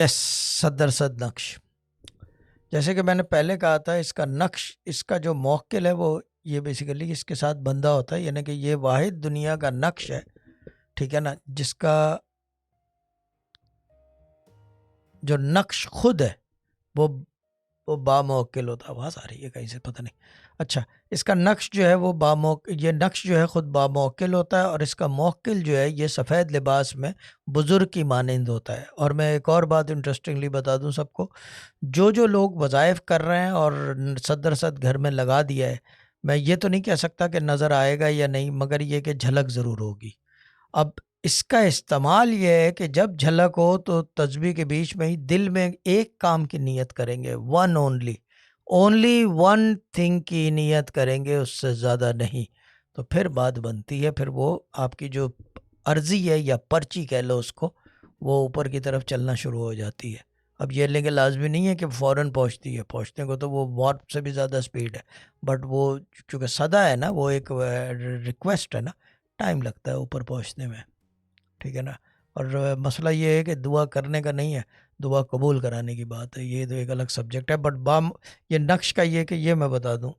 یس، صدر صد نقش. جیسے کہ میں نے پہلے کہا تھا، اس کا نقش، اس کا جو موکل ہے وہ یہ بیسیکلی اس کے ساتھ بندہ ہوتا ہے، یعنی کہ یہ واحد دنیا کا نقش ہے، ٹھیک ہے نا، جس کا جو نقش خود ہے وہ با موکل ہوتا ہے. آواز آ رہی ہے کہیں سے پتہ نہیں. اچھا، اس کا نقش جو ہے وہ یہ نقش جو ہے خود با موکل ہوتا ہے، اور اس کا موکل جو ہے یہ سفید لباس میں بزرگ کی مانند ہوتا ہے. اور میں ایک اور بات انٹرسٹنگلی بتا دوں سب کو، جو لوگ وظائف کر رہے ہیں اور صدر صد گھر میں لگا دیا ہے، میں یہ تو نہیں کہہ سکتا کہ نظر آئے گا یا نہیں، مگر یہ کہ جھلک ضرور ہوگی. اب اس کا استعمال یہ ہے کہ جب جھلک ہو تو تسبیح کے بیچ میں ہی دل میں ایک کام کی نیت کریں گے، ون اونلی ون تھنگ کی نیت کریں گے، اس سے زیادہ نہیں. تو پھر بات بنتی ہے، پھر وہ آپ کی جو عرضی ہے یا پرچی کہہ لو اس کو، وہ اوپر کی طرف چلنا شروع ہو جاتی ہے. اب یہ لیکن لازمی نہیں ہے کہ فوراً پہنچتی ہے، پہنچنے کو تو وہ وارپ سے بھی زیادہ سپیڈ ہے، بٹ وہ چونکہ صدا ہے نا، وہ ایک ریکویسٹ ہے نا، ٹائم لگتا ہے اوپر پہنچنے میں، ٹھیک ہے نا. اور مسئلہ یہ ہے کہ دعا کرنے کا نہیں ہے، دعا قبول کرانے کی بات ہے، یہ تو ایک الگ سبجیکٹ ہے. بٹ یہ نقش کا یہ کہ یہ میں بتا دوں